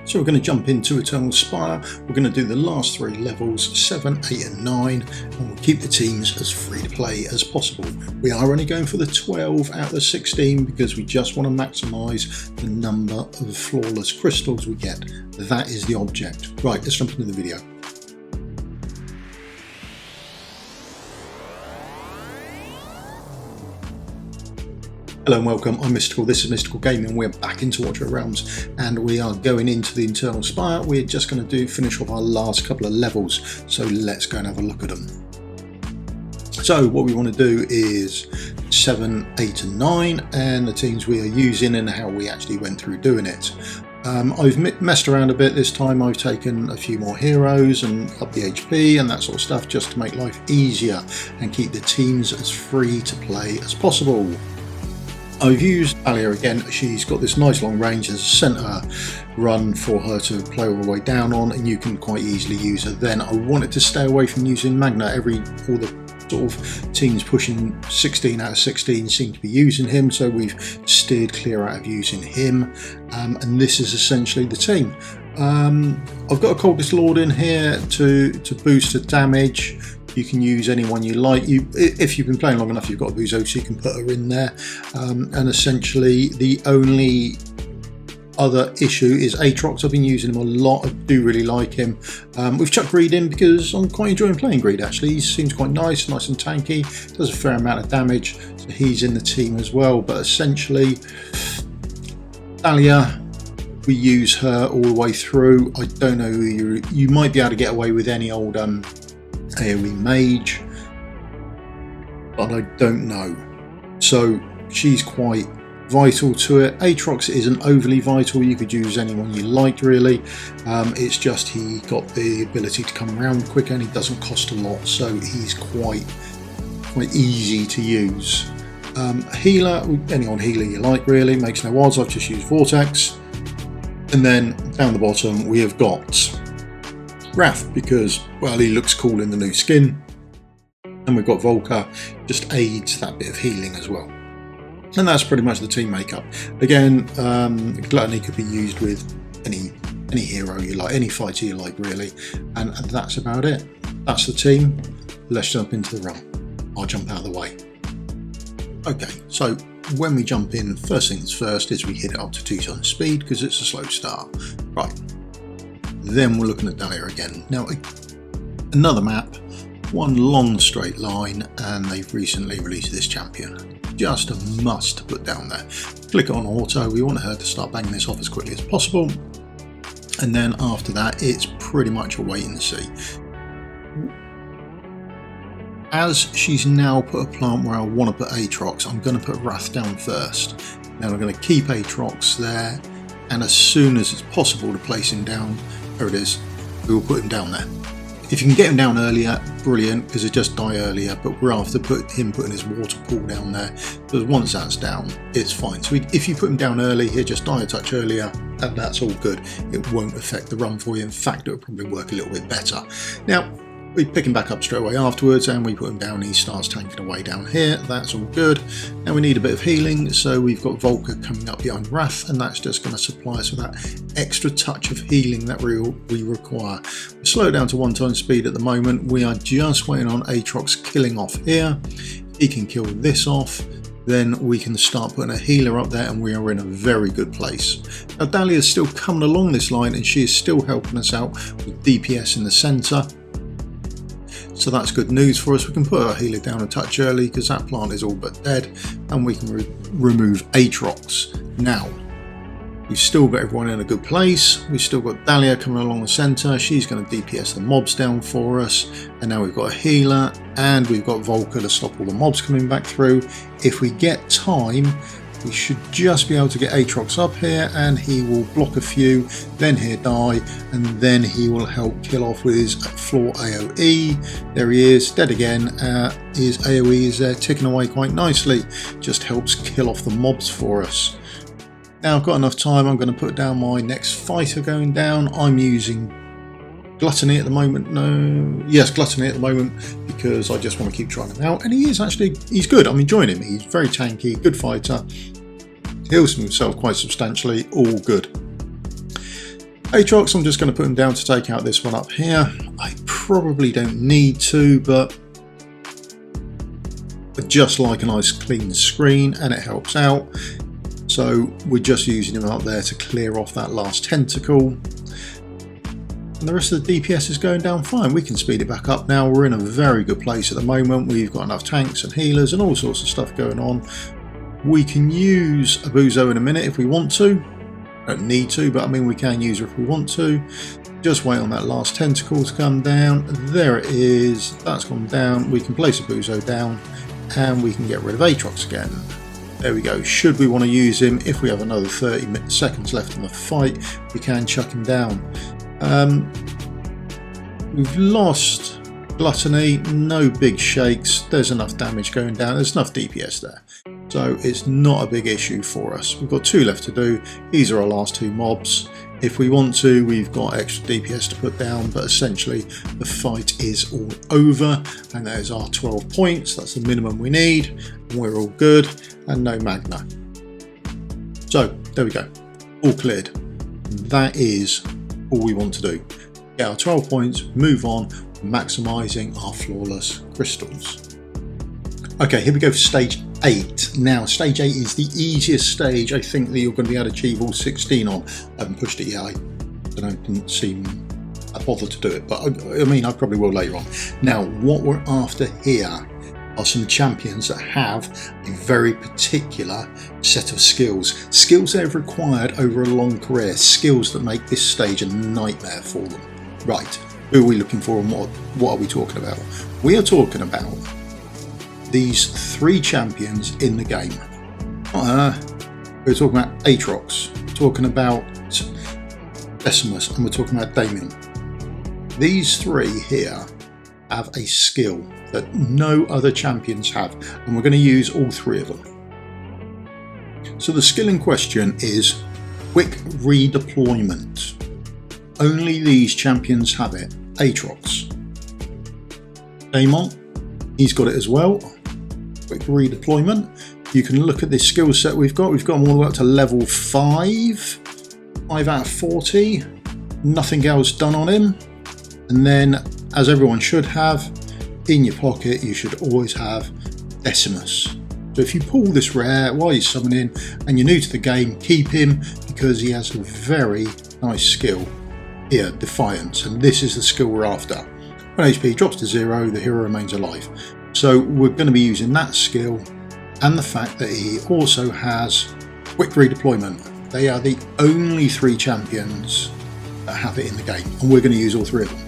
So we're going to jump into Eternal Spire. We're going to do the last 3 levels, 7, 8 and 9, and we'll keep the teams as free to play as possible. We are only going for the 12 out of the 16 because we just want to maximise the number of flawless crystals we get. That is the object. Right, let's jump into the video. Hello and welcome, I'm Mystical, this is Mystical Gaming. We're back into Watcher Realms and we are going into the Eternal Spire. We're just going to finish off our last couple of levels, so let's go and have a look at them. So what we want to do is 7, 8 and 9 and the teams we are using and how we actually went through doing it. I've messed around a bit this time. I've taken a few more heroes and up the HP and that sort of stuff just to make life easier and keep the teams as free to play as possible. I've used Alia again. She's got this nice long range. There's a centre run for her to play all the way down on, and you can quite easily use her then. I wanted to stay away from using Magna. All the sort of teams pushing 16 out of 16 seem to be using him, so we've steered clear out of using him, and this is essentially the team. I've got a Cultist Lord in here to boost the damage. You can use anyone you like. If you've been playing long enough, you've got a Buzo, so you can put her in there. And essentially, the only other issue is Aatrox. I've been using him a lot. I do really like him. We've chucked Greed in because I'm quite enjoying playing Greed, actually. He seems quite nice and tanky. Does a fair amount of damage, so he's in the team as well. But essentially, Alia, we use her all the way through. I don't know who you might be able to get away with any old AoE mage, but I don't know. So she's quite vital to it. Aatrox isn't overly vital. You could use anyone you liked, really. It's just he got the ability to come around quicker and he doesn't cost a lot, so he's quite easy to use. Healer, any old healer you like, really. Makes no odds. I've just used Vortex. And then down the bottom we have got Wrath, because, well, he looks cool in the new skin. And we've got Volker, just aids that bit of healing as well. And that's pretty much the team makeup. Again, Gluttony could be used with any hero you like, any fighter you like, really. And that's about it. That's the team. Let's jump into the run. I'll jump out of the way. Okay, so when we jump in, first things first is we hit it up to 2 times speed because it's a slow start. Right. Then we're looking at Alia again. Now, another map, one long straight line, and they've recently released this champion. Just a must to put down there. Click on auto. We want her to start banging this off as quickly as possible. And then after that, it's pretty much a wait and see. As she's now put a plant where I want to put Aatrox, I'm going to put Wrath down first. Now we're going to keep Aatrox there, and as soon as it's possible to place him down, there it is, we will put him down there. If you can get him down earlier, brilliant, because it just died earlier, but we're after putting his water pool down there, because once that's down, it's fine. So if you put him down early, he'll just die a touch earlier, and that's all good. It won't affect the run for you. In fact, it'll probably work a little bit better. Now, we pick him back up straight away afterwards and we put him down, he starts tanking away down here. That's all good. Now we need a bit of healing, so we've got Volker coming up behind Wrath, and that's just going to supply us with that extra touch of healing that we require. We slow down to 1 times speed at the moment. We are just waiting on Aatrox killing off here. He can kill this off, then we can start putting a healer up there and we are in a very good place. Now Alia is still coming along this line and she is still helping us out with DPS in the centre. So that's good news for us. We can put our healer down a touch early because that plant is all but dead, and we can remove Aatrox. Now, we've still got everyone in a good place. We've still got Alia coming along the centre. She's going to DPS the mobs down for us. And now we've got a healer and we've got Volker to stop all the mobs coming back through. If we get time, we should just be able to get Aatrox up here and he will block a few, then he'll die, and then he will help kill off with his floor AoE. There he is, dead again. His AoE is there ticking away quite nicely, just helps kill off the mobs for us. Now I've got enough time, I'm going to put down my next fighter going down. I'm using Gluttony at the moment. Gluttony at the moment because I just want to keep trying him out, and he's good. I'm enjoying him. He's very tanky, good fighter, heals himself quite substantially, all good. Aatrox, I'm just going to put him down to take out this one up here. I probably don't need to, but I just like a nice clean screen and it helps out. So we're just using him up there to clear off that last tentacle. And the rest of the DPS is going down fine. We can speed it back up now. We're in a very good place at the moment. We've got enough tanks and healers and all sorts of stuff going on. We can use a Buzo in a minute if we want to. Don't need to, but I mean we can use her if we want to. Just wait on that last tentacle to come down. There it is. That's gone down. We can place a Buzo down and we can get rid of Aatrox again. There we go. Should we want to use him, if we have another 30 seconds left in the fight, we can chuck him down. We've lost Gluttony, no big shakes. There's enough damage going down. There's enough DPS there. So it's not a big issue for us. We've got 2 left to do. These are our last 2 mobs. If we want to, we've got extra DPS to put down, but essentially the fight is all over. And there's our 12 points. That's the minimum we need. And we're all good. And no Magna. So there we go. All cleared. That is all we want to do. Get our 12 points, move on, maximising our flawless crystals. Okay, here we go for stage 8. Now, stage 8 is the easiest stage I think that you're going to be able to achieve all 16 on. I haven't pushed it yet. I don't know, didn't seem bothered to do it, but I mean, I probably will later on. Now, what we're after here are some champions that have a very particular set of skills. Skills they've required over a long career. Skills that make this stage a nightmare for them. Right, who are we looking for and what are we talking about? We are talking about these 3 champions in the game. We're talking about Aatrox, we're talking about Decimus, and we're talking about Damien. These 3 here have a skill that no other champions have, and we're going to use all 3 of them. So the skill in question is quick redeployment. Only these champions have it. Aatrox. Damon, he's got it as well. Quick redeployment. You can look at this skill set we've got. We've got them all the way up to level 5. 5 out of 40. Nothing else done on him. And then, as everyone should have, in your pocket you should always have Decimus. So if you pull this rare while you're summoning and you're new to the game, keep him because he has a very nice skill. Here, Defiance, and this is the skill we're after. When HP drops to 0, the hero remains alive. So we're going to be using that skill and the fact that he also has quick redeployment. They are the only 3 champions that have it in the game, and we're going to use all 3 of them.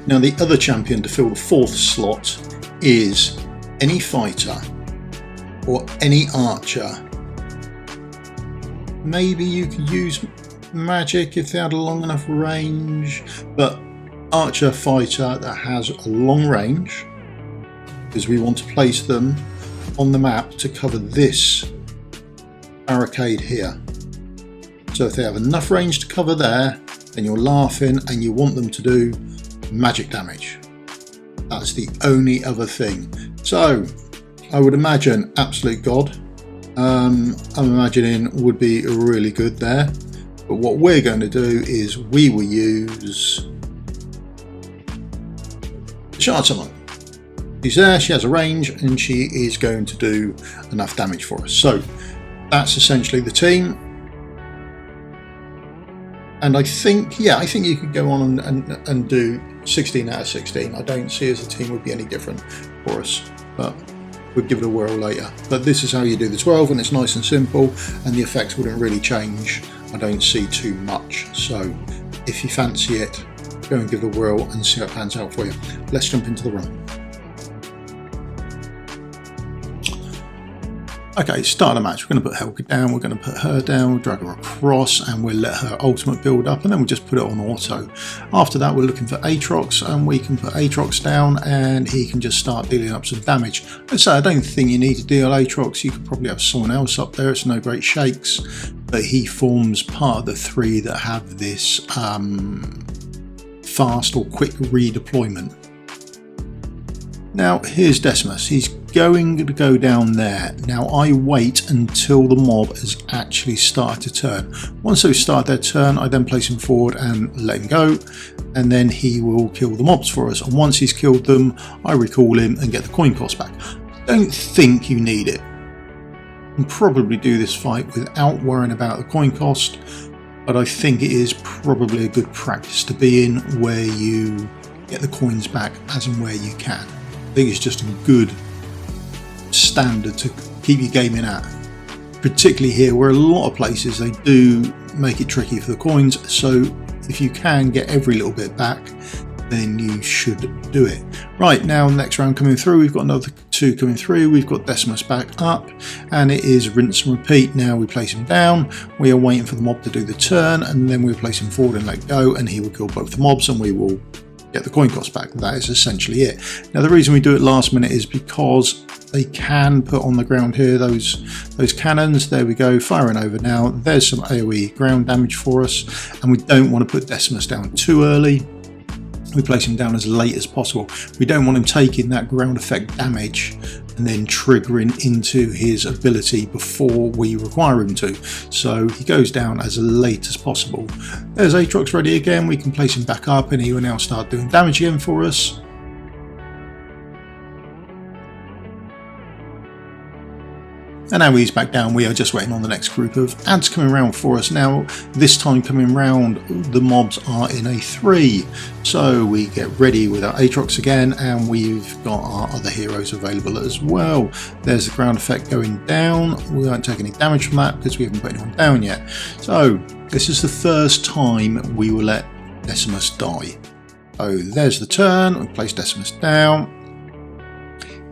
Now the other champion to fill the 4th slot is any fighter or any archer. Maybe you could use magic if they had a long enough range, but archer, fighter that has a long range, because we want to place them on the map to cover this barricade here. So if they have enough range to cover there, then you're laughing and you want them to do magic damage. That's the only other thing. So I would imagine Absolute God, I'm imagining would be really good there. But what we're going to do is we will use Shard Summon. She's there, she has a range, and she is going to do enough damage for us. So that's essentially the team. And I think you could go on and do 16 out of 16. I don't see as a team would be any different for us, but we'll give it a whirl later. But this is how you do the 12, and it's nice and simple, and the effects wouldn't really change. I don't see too much. So if you fancy it, go and give it a whirl and see how it pans out for you. Let's jump into the run. Okay, start the match. We're going to put Helga down, we're going to put her down, we'll drag her across, and we'll let her ultimate build up, and then we'll just put it on auto. After that, we're looking for Aatrox, and we can put Aatrox down, and he can just start dealing up some damage. Let's say I don't think you need to deal Aatrox. You could probably have someone else up there. It's no great shakes, but he forms part of the 3 that have this fast or quick redeployment. Now, here's Decimus. He's going to go down there. Now I wait until the mob has actually started to turn. Once they've started their turn, I then place him forward and let him go, and then he will kill the mobs for us. And once he's killed them, I recall him and get the coin cost back. I don't think you need it. You can probably do this fight without worrying about the coin cost, but I think it is probably a good practice to be in, where you get the coins back as and where you can. I think it's just a good standard to keep your gaming at, particularly here where a lot of places they do make it tricky for the coins. So if you can get every little bit back, then you should do it. Right, now next round coming through, we've got another 2 coming through. We've got Decimus back up, and it is rinse and repeat. Now we place him down, we are waiting for the mob to do the turn, and then we place him forward and let go, and he will kill both the mobs, and we will get the coin cost back. That is essentially it. Now the reason we do it last minute is because they can put on the ground here those cannons. There we go, firing over now. There's some AoE ground damage for us, and we don't want to put Decimus down too early. We place him down as late as possible. We don't want him taking that ground effect damage and then triggering into his ability before we require him to. So he goes down as late as possible. There's Aatrox ready again. We can place him back up, and he will now start doing damage again for us. And now he's back down. We are just waiting on the next group of ads coming around for us. Now, this time coming round, the mobs are in a 3. So we get ready with our Aatrox again, and we've got our other heroes available as well. There's the ground effect going down. We won't take any damage from that because we haven't put anyone down yet. So this is the first time we will let Decimus die. So there's the turn. We place Decimus down.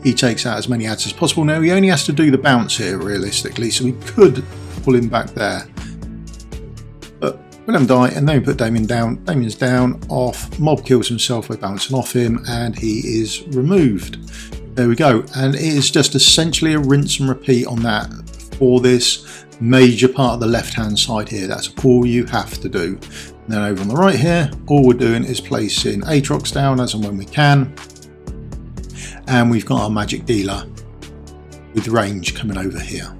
He takes out as many ads as possible. Now he only has to do the bounce here realistically, so we could pull him back there. But we let him die, and then we put Damien down. Damien's down, off. Mob kills himself by bouncing off him, and he is removed. There we go. And it is just essentially a rinse and repeat on that for this major part of the left hand side here. That's all you have to do. And then over on the right here, all we're doing is placing Aatrox down as and when we can. And we've got our magic dealer with range coming over here.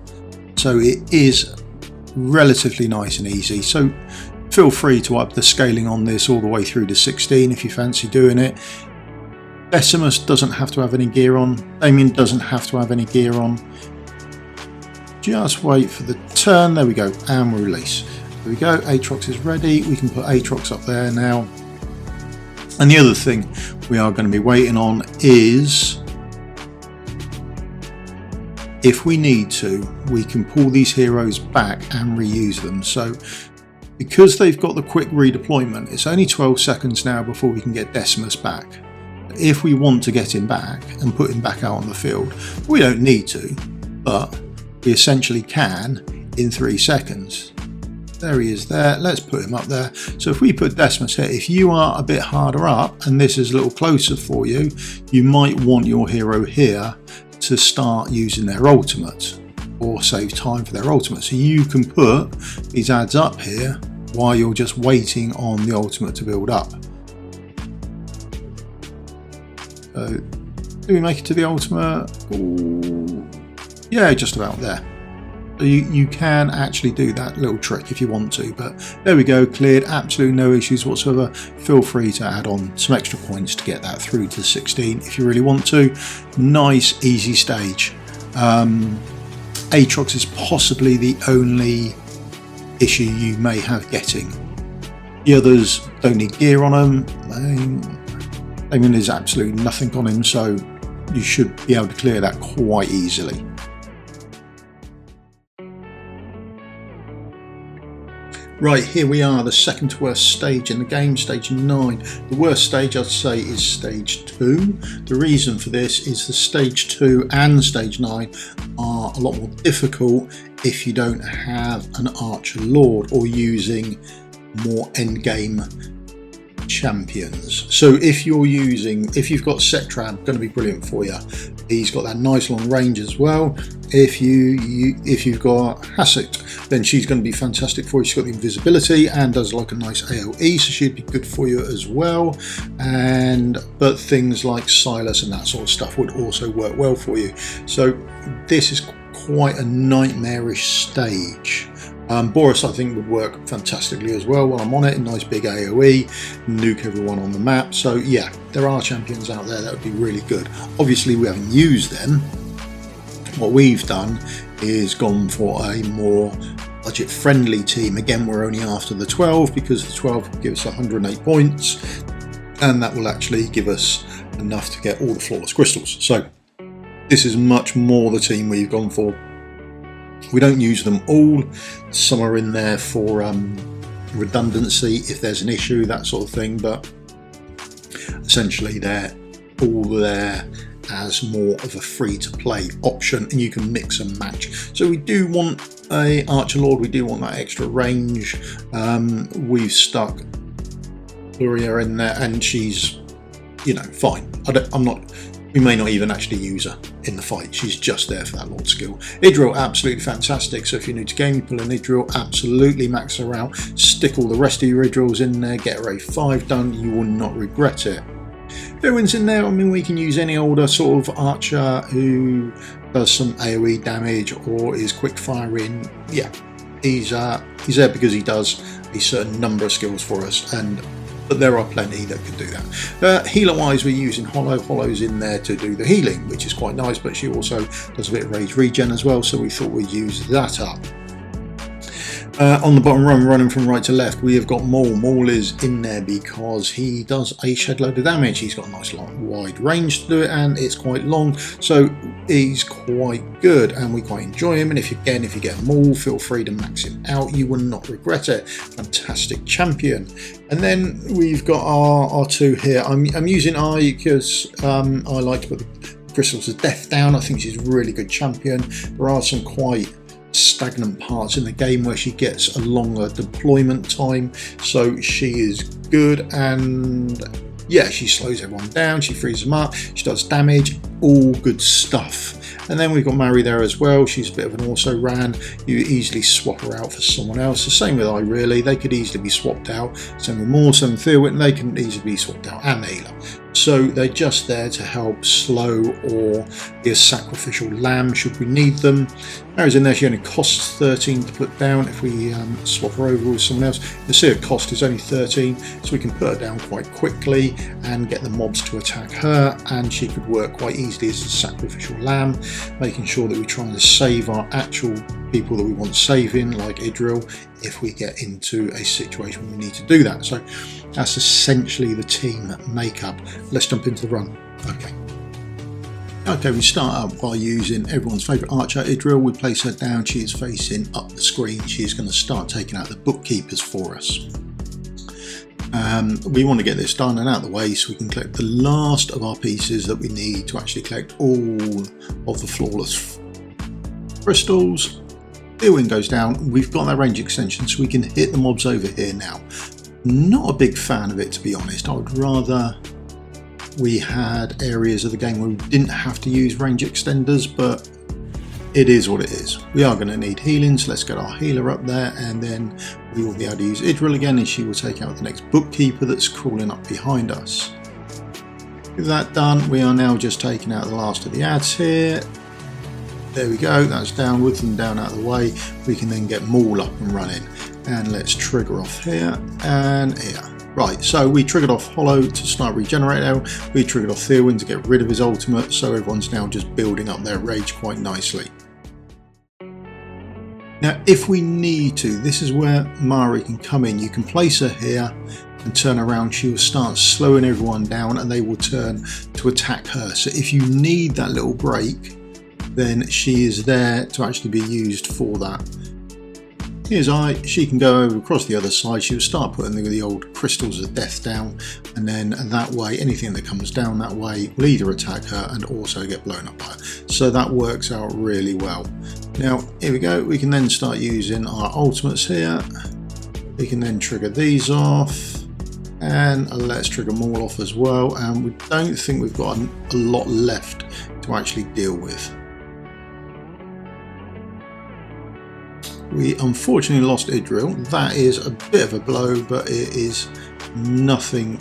So it is relatively nice and easy. So feel free to up the scaling on this all the way through to 16 if you fancy doing it. Decimus doesn't have to have any gear on. Damien doesn't have to have any gear on. Just wait for the turn. There we go. And we release. There we go. Aatrox is ready. We can put Aatrox up there now. And the other thing we are going to be waiting on is, if we need to, we can pull these heroes back and reuse them. So because they've got the quick redeployment, it's only 12 seconds now before we can get Decimus back. If we want to get him back and put him back out on the field, we don't need to, but we essentially can in 3 seconds. There he is there. Let's put him up there. So if we put Decimus here, if you are a bit harder up and this is a little closer for you, you might want your hero here to start using their ultimate or save time for their ultimate. So you can put these ads up here while you're just waiting on the ultimate to build up. So do we make it to the ultimate? Ooh, yeah, just about there. So you can actually do that little trick if you want to, but there we go, cleared, absolutely no issues whatsoever. Feel free to add on some extra points to get that through to 16 if you really want to. Nice, easy stage. Aatrox is possibly the only issue you may have getting. The others don't need gear on them. I mean, there's absolutely nothing on him, so you should be able to clear that quite easily. Right, here we are, the second to worst stage in the game, stage 9. The worst stage, I'd say, is stage 2. The reason for this is the stage 2 and stage 9 are a lot more difficult if you don't have an Archer Lord or using more endgame champions. So if you've got Setrab, going to be brilliant for you. He's got that nice long range as well. If you've got Hassett, then she's going to be fantastic for you. She's got the invisibility and does like a nice AoE, so she'd be good for you as well. But things like Silas and that sort of stuff would also work well for you. So this is quite a nightmarish stage. Boris, I think, would work fantastically as well while I'm on it. A nice big AoE, nuke everyone on the map. So yeah, there are champions out there that would be really good. Obviously, we haven't used them. What we've done is gone for a more budget-friendly team. Again, we're only after the 12 because the 12 will give us 108 points, and that will actually give us enough to get all the flawless crystals. So this is much more the team we've gone for. We don't use them all. Some are in there for redundancy if there's an issue, that sort of thing, but essentially they're all there as more of a free-to-play option, and you can mix and match. So we do want a Archer Lord, we do want that extra range. We've stuck Luria in there, and she's, you know, fine. We may not even actually use her in the fight. She's just there for that Lord skill. Idril, absolutely fantastic. So if you're new to game, you pull an Idril, absolutely max her out. Stick all the rest of your Idrils in there, get her A5 done, you will not regret it. Everyone's in there. I mean, we can use any older sort of archer who does some AoE damage or is quick firing. Yeah, he's there because he does a certain number of skills for us, but there are plenty that can do that. Healer wise, we're using Hollow. Hollow's in there to do the healing, which is quite nice, but she also does a bit of rage regen as well, so we thought we'd use that up. On the bottom run, running from right to left, we have got Maul. Maul is in there because he does a shed load of damage. He's got a nice long, wide range to do it, and it's quite long, so he's quite good, and we quite enjoy him. And if you get Maul, feel free to max him out. You will not regret it. Fantastic champion. And then we've got our two here. I'm using Ai because I like to put the Crystals of Death down. I think she's a really good champion. There are some quite stagnant parts in the game where she gets a longer deployment time, so she is good, and yeah, she slows everyone down, she frees them up, she does damage, all good stuff. And then we've got Mary there as well. She's a bit of an also ran. You easily swap her out for someone else. The same with I, really. They could easily be swapped out. Same with Moore, same with Theowit, they can easily be swapped out, and the healer. So they're just there to help slow or be a sacrificial lamb should we need them. Mary's in there. She only costs 13 to put down. If we swap her over with someone else, you'll see her cost is only 13, so we can put her down quite quickly and get the mobs to attack her, and she could work quite easily as a sacrificial lamb, making sure that we try and save our actual people that we want saving, like Idril, if we get into a situation where we need to do that. So that's essentially the team makeup. Let's jump into the run. Okay, we start up by using everyone's favourite archer, Idril. We place her down. She is facing up the screen. She is going to start taking out the bookkeepers for us. We want to get this done and out of the way so we can collect the last of our pieces that we need to actually collect all of the flawless crystals. Earwing goes down. We've got that range extension so we can hit the mobs over here now. Not a big fan of it, to be honest. I would rather we had areas of the game where we didn't have to use range extenders, but it is what it is. We are going to need healing, so let's get our healer up there, and then we will be able to use Idril again, and she will take out the next bookkeeper that's crawling up behind us. With that done, we are now just taking out the last of the ads here. There we go, that's down with them down out of the way. We can then get Maul up and running. And let's trigger off here and here. Right, so we triggered off Hollow to start regenerating out. We triggered off Theowin to get rid of his ultimate, so everyone's now just building up their rage quite nicely. Now, if we need to, this is where Mari can come in. You can place her here and turn around. She will start slowing everyone down and they will turn to attack her. So if you need that little break, then she is there to actually be used for that. Here's I, she can go over across the other side, she'll start putting the old crystals of death down, and then that way anything that comes down that way will either attack her and also get blown up by her. So that works out really well. Now here we go, we can then start using our ultimates here. We can then trigger these off, and let's trigger them all off as well, and we don't think we've got a lot left to actually deal with. We unfortunately lost Idril. That is a bit of a blow, but it is nothing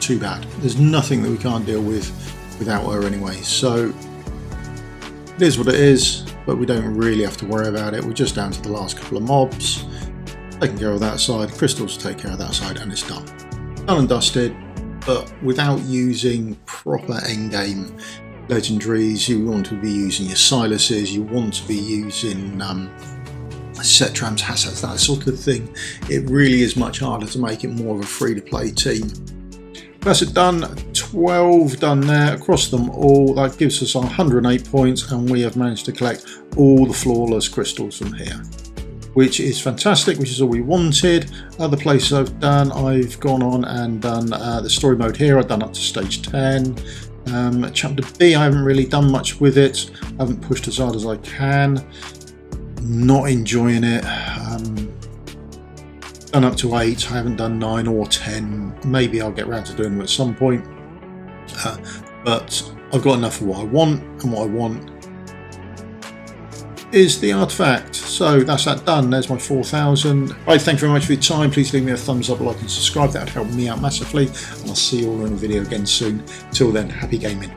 too bad. There's nothing that we can't deal with without her anyway. So it is what it is, but we don't really have to worry about it. We're just down to the last couple of mobs. Taking care of that side, crystals take care of that side, and it's done. Done and dusted, but without using proper endgame legendaries. You want to be using your Siluses, you want to be using Cetrams, Hassats, that sort of thing. It really is much harder to make it more of a free-to-play team. That's it done, 12 done there across them all. That gives us 108 points, and we have managed to collect all the flawless crystals from here, which is fantastic, which is all we wanted. Other places I've done, I've gone on and done the story mode here. I've done up to stage 10. Chapter B, I haven't really done much with it. I haven't pushed as hard as I can. Not enjoying it. Done up to 8. I haven't done 9 or 10. Maybe I'll get around to doing them at some point. But I've got enough of what I want, and what I want is the artifact. So that's that done. There's my 4,000. Right, thank you very much for your time. Please leave me a thumbs up, like and subscribe. That would help me out massively, and I'll see you all in a video again soon. Till then, happy gaming.